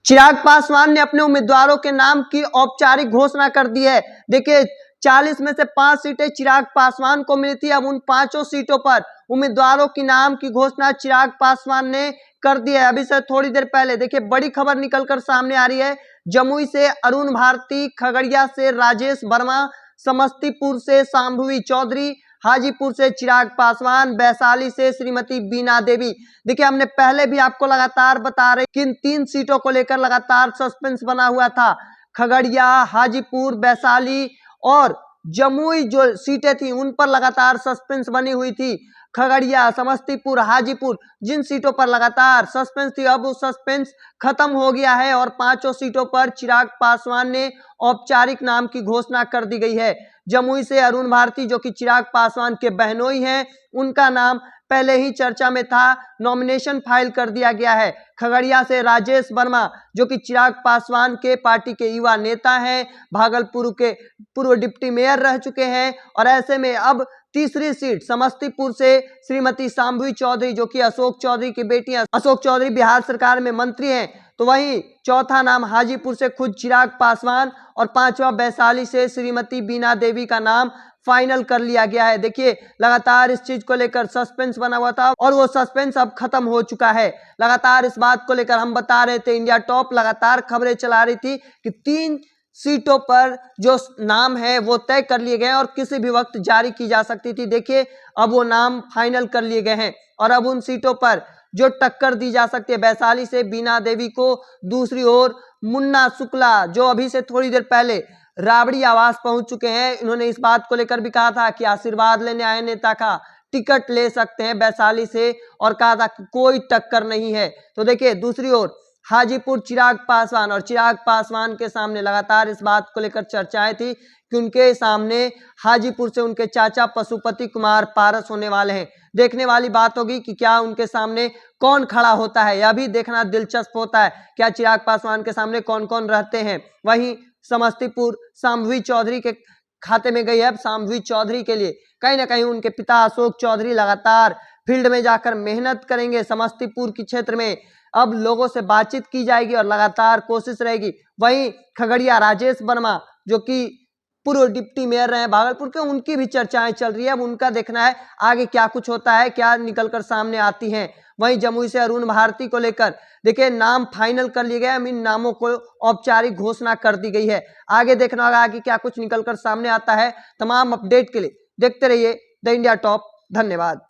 चिराग पासवान ने अपने उम्मीदवारों के नाम की औपचारिक घोषणा कर दी है। देखिए 40 में से 5 सीटें चिराग पासवान को मिली थी। अब उन 5 सीटों पर उम्मीदवारों के नाम की घोषणा चिराग पासवान ने कर दी है। अभी से थोड़ी देर पहले देखिए बड़ी खबर निकलकर सामने आ रही है। जमुई से अरुण भारती, खगड़िया से राजेश वर्मा, समस्तीपुर से शांभवी चौधरी, हाजीपुर से चिराग पासवान, वैशाली से श्रीमती बीना देवी। देखिए हमने पहले भी आपको लगातार बता रहे कि इन 3 सीटों को लेकर लगातार सस्पेंस बना हुआ था। खगड़िया, हाजीपुर, वैशाली और जमुई जो सीटें थी उन पर लगातार सस्पेंस बनी हुई थी। खगड़िया, समस्तीपुर, हाजीपुर जिन सीटों पर लगातार सस्पेंस थी, अब वो सस्पेंस खत्म हो गया है और 5 सीटों पर चिराग पासवान ने औपचारिक नाम की घोषणा कर दी गई है। जमुई से अरुण भारती जो कि चिराग पासवान के बहनोई हैं, उनका नाम पहले ही चर्चा में था, नॉमिनेशन फाइल कर दिया गया है। खगड़िया से राजेश वर्मा जो कि चिराग पासवान के पार्टी के युवा नेता हैं, भागलपुर के पूर्व डिप्टी मेयर रह चुके हैं और ऐसे में अब तीसरी सीट समस्तीपुर से श्रीमती शांभवी चौधरी जो कि अशोक चौधरी की बेटी हैं। अशोक चौधरी बिहार सरकार में मंत्री हैं। तो वहीं चौथा नाम हाजीपुर से खुद चिराग पासवान और 5वां वैशाली से श्रीमती बीना देवी का नाम फाइनल कर लिया गया है। देखिए लगातार इस चीज को लेकर सस्पेंस बना हुआ था और वो सस्पेंस अब खत्म हो चुका है। लगातार इस बात को लेकर हम बता रहे थे, इंडिया टॉप लगातार खबरें चला रही थी कि 3 सीटों पर जो नाम है वो तय कर लिए गए और किसी भी वक्त जारी की जा सकती थी। देखिए अब वो नाम फाइनल कर लिए गए हैं और अब उन सीटों पर जो टक्कर दी जा सकती है, वैशाली से बीना देवी को, दूसरी ओर मुन्ना शुक्ला जो अभी से थोड़ी देर पहले राबड़ी आवास पहुंच चुके हैं। इन्होंने इस बात को लेकर भी कहा था कि आशीर्वाद लेने आए नेता का टिकट ले सकते हैं वैशाली से और कहा था कि कोई टक्कर नहीं है। तो देखिए दूसरी ओर हाजीपुर चिराग पासवान और चिराग पासवान के सामने लगातार इस बात को लेकर चर्चाएं थी कि उनके सामने हाजीपुर से उनके चाचा पशुपति कुमार पारस होने वाले हैं। देखने वाली बात होगी कि क्या उनके सामने कौन खड़ा होता है, यह भी देखना दिलचस्प होता है। क्या चिराग पासवान के सामने कौन कौन रहते हैं। वहीं समस्तीपुर शांभवी चौधरी के खाते में गई है। अब शांभवी चौधरी के लिए कहीं ना कहीं उनके पिता अशोक चौधरी लगातार फील्ड में जाकर मेहनत करेंगे। समस्तीपुर के क्षेत्र में अब लोगों से बातचीत की जाएगी और लगातार कोशिश रहेगी। वहीं खगड़िया राजेश वर्मा जो कि पूर्व डिप्टी मेयर रहे भागलपुर के, उनकी भी चर्चाएं चल रही है। अब उनका देखना है आगे क्या कुछ होता है, क्या निकलकर सामने आती हैं। वहीं जमुई से अरुण भारती को लेकर देखिए नाम फाइनल कर लिए गए। इन नामों को औपचारिक घोषणा कर दी गई है। आगे देखना होगा आगे क्या कुछ निकलकर सामने आता है। तमाम अपडेट के लिए देखते रहिए द इंडिया टॉप। धन्यवाद।